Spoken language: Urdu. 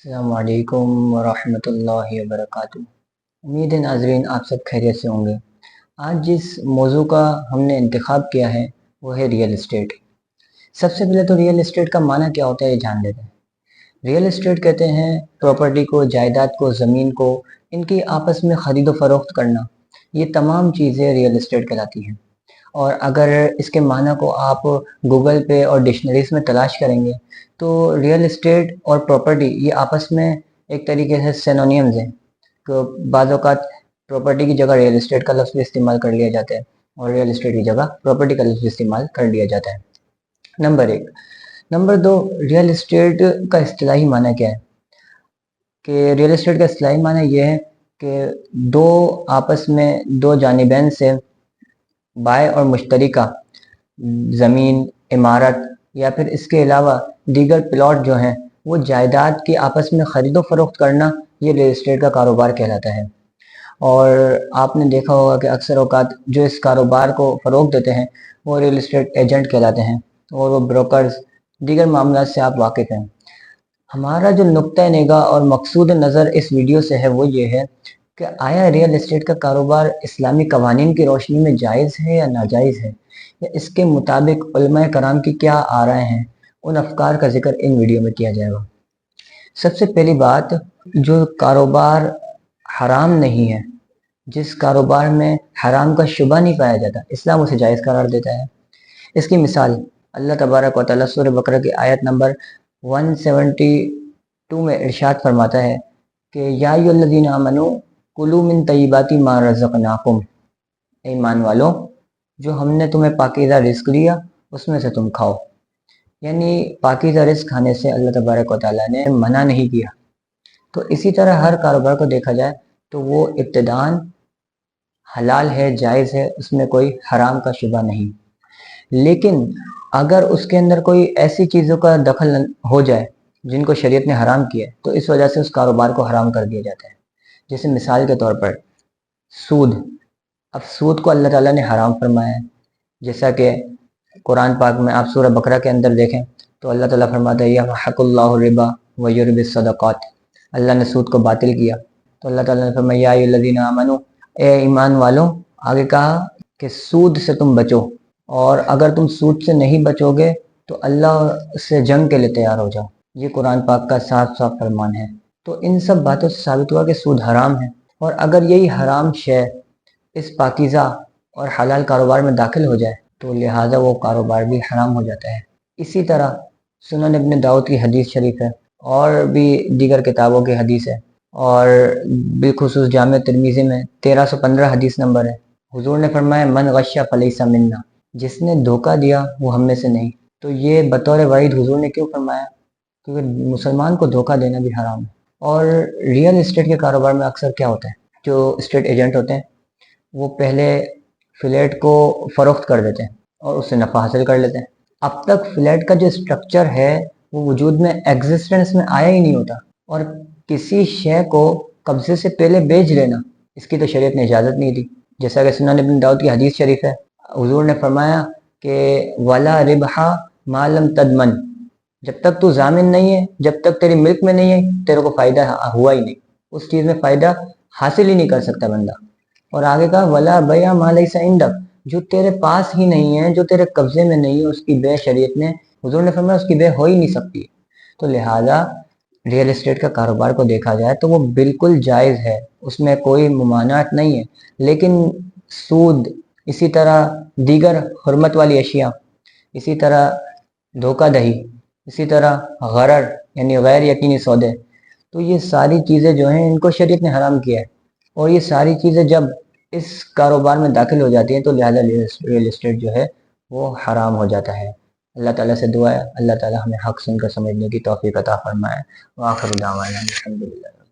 السلام علیکم ورحمۃ اللہ وبرکاتہ۔ امید ہے ناظرین آپ سب خیریت سے ہوں گے۔ آج جس موضوع کا ہم نے انتخاب کیا ہے وہ ہے ریئل اسٹیٹ۔ سب سے پہلے تو ریئل اسٹیٹ کا معنی کیا ہوتا ہے یہ جان لیتے ہیں۔ ریئل اسٹیٹ کہتے ہیں پراپرٹی کو، جائیداد کو، زمین کو، ان کی آپس میں خرید و فروخت کرنا۔ یہ تمام چیزیں ریئل اسٹیٹ کہلاتی ہیں، اور اگر اس کے معنی کو آپ گوگل پہ اور ڈکشنریز میں تلاش کریں گے تو ریئل اسٹیٹ اور پراپرٹی یہ آپس میں ایک طریقے سے سینونیمز ہیں، تو بعض اوقات پراپرٹی کی جگہ ریئل اسٹیٹ کا لفظ استعمال کر لیا جاتا ہے اور ریئل اسٹیٹ کی جگہ پراپرٹی کا لفظ استعمال کر لیا جاتا ہے۔ نمبر ایک۔ نمبر دو، ریئل اسٹیٹ کا اصطلاحی معنی کیا ہے؟ کہ ریئل اسٹیٹ کا اصطلاحی معنی یہ ہے کہ دو آپس میں دو جانبین سے بائع اور مشترکہ زمین، عمارت یا پھر اس کے علاوہ دیگر پلاٹ جو ہیں وہ جائیداد کی آپس میں خرید و فروخت کرنا، یہ ریئل اسٹیٹ کا کاروبار کہلاتا ہے۔ اور آپ نے دیکھا ہوگا کہ اکثر اوقات جو اس کاروبار کو فروغ دیتے ہیں وہ ریئل اسٹیٹ ایجنٹ کہلاتے ہیں، اور وہ بروکرز، دیگر معاملات سے آپ واقف ہیں۔ ہمارا جو نقطہ نگاہ اور مقصود نظر اس ویڈیو سے ہے وہ یہ ہے کہ آیا ریئل اسٹیٹ کا کاروبار اسلامی قوانین کی روشنی میں جائز ہے یا ناجائز ہے، یا اس کے مطابق علماء کرام کی کیا آرائیں ہیں، ان افکار کا ذکر ان ویڈیو میں کیا جائے گا۔ سب سے پہلی بات، جو کاروبار حرام نہیں ہے، جس کاروبار میں حرام کا شبہ نہیں پایا جاتا، اسلام اسے جائز قرار دیتا ہے۔ اس کی مثال اللہ تبارک و تعالیٰ سورہ بقرہ کی آیت نمبر 172 میں ارشاد فرماتا ہے کہ یا ایھا الذین آمنوا کلوا من طیبات ما رزقناکم، اے ایمان والو جو ہم نے تمہیں پاکیزہ رزق دیا اس میں سے تم کھاؤ۔ یعنی پاکیزہ رزق کھانے سے اللہ تبارک و تعالیٰ نے منع نہیں کیا۔ تو اسی طرح ہر کاروبار کو دیکھا جائے تو وہ ابتداءً حلال ہے، جائز ہے، اس میں کوئی حرام کا شبہ نہیں۔ لیکن اگر اس کے اندر کوئی ایسی چیزوں کا دخل ہو جائے جن کو شریعت نے حرام کیا ہے تو اس وجہ سے اس کاروبار کو حرام کر دیا جاتا ہے۔ جیسے مثال کے طور پر سود۔ اب سود کو اللہ تعالیٰ نے حرام فرمایا ہے، جیسا کہ قرآن پاک میں آپ سورہ بقرہ کے اندر دیکھیں تو اللہ تعالیٰ فرماتا ہے یمحق اللہ الربا ویربی الصدقات، اللہ نے سود کو باطل کیا۔ تو اللہ تعالیٰ نے فرمایا یا ایھا الذین آمنوا، اے ایمان والو، آگے کہا کہ سود سے تم بچو، اور اگر تم سود سے نہیں بچو گے تو اللہ سے جنگ کے لیے تیار ہو جاؤ۔ یہ قرآن پاک کا صاف صاف فرمان ہے۔ تو ان سب باتوں سے ثابت ہوا کہ سود حرام ہے، اور اگر یہی حرام شے اس پاکیزہ اور حلال کاروبار میں داخل ہو جائے تو لہٰذا وہ کاروبار بھی حرام ہو جاتا ہے۔ اسی طرح سنن ابن داؤد کی حدیث شریف ہے، اور بھی دیگر کتابوں کی حدیث ہے، اور بالخصوص جامع ترمذی میں 1315 حدیث نمبر ہے۔ حضور نے فرمایا من غش فلیس منا، جس نے دھوکہ دیا وہ ہم میں سے نہیں۔ تو یہ بطور وعید حضور نے کیوں فرمایا؟ کیونکہ مسلمان کو دھوکہ دینا بھی حرام ہے۔ اور ریئل اسٹیٹ کے کاروبار میں اکثر کیا ہوتا ہے، جو اسٹیٹ ایجنٹ ہوتے ہیں وہ پہلے فلیٹ کو فروخت کر دیتے ہیں اور اس سے نفع حاصل کر لیتے ہیں۔ اب تک فلیٹ کا جو اسٹرکچر ہے وہ وجود میں ایگزسٹنس میں آیا ہی نہیں ہوتا، اور کسی شے کو قبضے سے پہلے بیچ لینا اس کی تو شریعت نے اجازت نہیں دی۔ جیسا کہ سنن ابن داؤد کی حدیث شریف ہے، حضور نے فرمایا کہ ولا ربح ما لم تضمن، جب تک تو ضامن نہیں ہے، جب تک تیری ملک میں نہیں ہے، تیرے کو فائدہ ہوا ہی نہیں، اس چیز میں فائدہ حاصل ہی نہیں کر سکتا بندہ۔ اور آگے کہا ولا بیع ما لیس عندک، جو تیرے پاس ہی نہیں ہے، جو تیرے قبضے میں نہیں ہے، اس کی بے شریعت نے، حضور نے فرمایا اس کی بے ہو ہی نہیں سکتی۔ تو لہٰذا ریئل اسٹیٹ کا کاروبار کو دیکھا جائے تو وہ بالکل جائز ہے، اس میں کوئی ممانعت نہیں ہے۔ لیکن سود، اسی طرح دیگر حرمت والی اشیاء، اسی طرح دھوکہ دہی، اسی طرح غرر یعنی غیر یقینی سودے، تو یہ ساری چیزیں جو ہیں ان کو شریعت نے حرام کیا ہے، اور یہ ساری چیزیں جب اس کاروبار میں داخل ہو جاتی ہیں تو لہذا ریئل اسٹیٹ جو ہے وہ حرام ہو جاتا ہے۔ اللہ تعالیٰ سے دعا ہے اللہ تعالیٰ ہمیں حق سن کر سمجھنے کی توفیق عطا فرمائے۔ وآخر دعوانا الحمدللہ۔